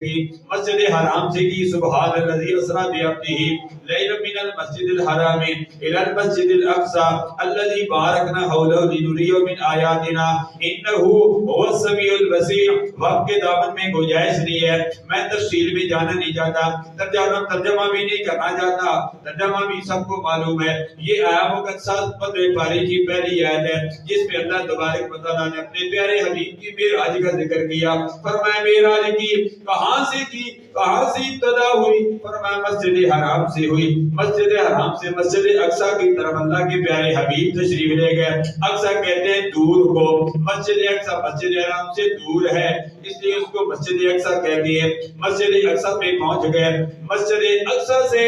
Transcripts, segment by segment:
مسجد حرام سے کی سبحان الذی اسری بعبدہ لیلا من المسجد الحرام الی المسجد الاقصى الذي بارکنا حولہ لنریہ من آیاتنا انہ هو السمیع البصیر۔ وقت کے دامن میں گنجائش نہیں ہے، میں تفصیل میں جانا نہیں چاہتا، ترجمہ بھی نہیں کرنا چاہتا، ترجمہ بھی سب کو معلوم ہے۔ یہ آیا مقدسہ 15 پارے کی پہلی آیت ہے جس میں اللہ تبارک و تعالیٰ نے اپنے پیارے حبیب کی معراج کا ذکر کیا۔ فرمایا معراج کی کہاں سے کی، کہاں سے ابتدا ہوئی؟ فرمایا مسجد حرام سے ہوئی۔ مسجد حرام سے مسجد اقصی کی طرف اللہ کے پیارے حبیب تشریف لے گئے۔ اقصی کہتے ہیں دور کو، مسجد اقصی مسجد حرام سے دور ہے اس لیے اس کو مسجد اقصی کہتے ہیں۔ مسجد اقصی پہ پہنچ گئے۔ مسجد اقصی سے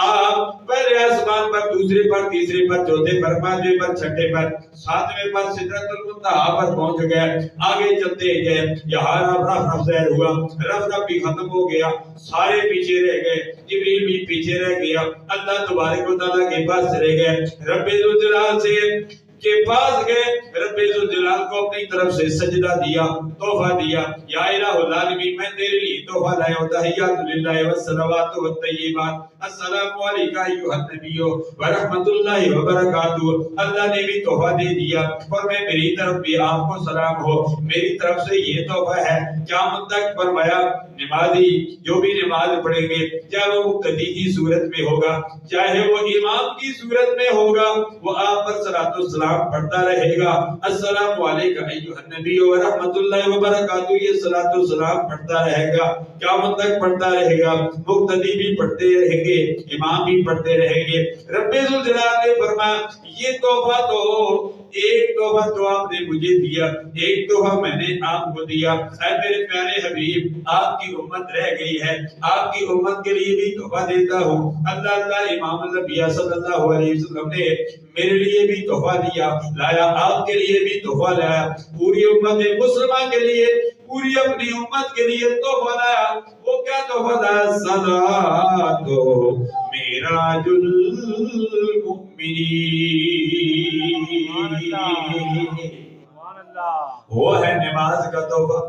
آپ پہلے آسمان پر، دوسرے پر، تیسرے پر، چوتھے پر، پانچویں پر، چھٹے پر، ساتویں پر سدرۃ المنتہا پر پہنچ گئے۔ آگے چلتے گئے، یہاں رف زیر ہوا، رف بھی ختم ہو گیا، سارے پیچھے رہ گئے، جبریل بھی پیچھے رہ گیا، اللہ تبارک و تعالیٰ کے پاس رہ گئے، رب ذوالجلال سے کے پاس گئے۔ رب ذوالجلال کو اپنی طرف سے سجدہ دیا، تحفہ دیا، یا الہ العالمین میں تیرے لیے تحفہ لایا ہوں، تحیات للہ والصلوات والطیبات، السلام علیکہ ایھا النبی ورحمۃ اللہ وبرکاتہ۔ اللہ نے بھی تحفہ دے دیا، فرمایا میری طرف بھی آپ کو سلام ہو، میری طرف سے یہ تحفہ ہے۔ قیامت تک فرمایا نمازی جو بھی نماز پڑھیں گے، چاہے وہ مقتدی کی صورت میں ہوگا، چاہے وہ امام کی صورت میں ہوگا، وہ آپ پر صلاۃ و سلام پڑھتا رہے گا، السلام علیکہ ایھا النبی ورحمۃ اللہ وبرکاتہ، یہ صلاۃ و سلام پڑھتا رہے گا، قیامت تک پڑھتا رہے گا، مقتدی بھی پڑھتے رہیں گے، امام بھی پڑھتے رہیں گے۔ رب ذوالجلال نے فرمایا یہ تحفہ تو ایک تحفہ تو آپ نے مجھے دیا، ایک تحفہ میں نے آپ کو دیا، اے میرے پیارے حبیب آپ کی امت رہ گئی ہے، آپ کی امت کے لیے بھی تحفہ دیتا ہوں۔ اللہ امام الانبیاء صلی اللہ علیہ وسلم نے میرے لیے بھی تحفہ دیا، لایا، آپ کے لیے بھی تحفہ لایا، پوری امت مسلمہ کے لیے، پوری اپنی امت کے لیے تحفہ لایا۔ وہ کیا تحفہ لایا؟ صلاۃ معراج المؤمنین، وہ ہے نماز کا تحفہ۔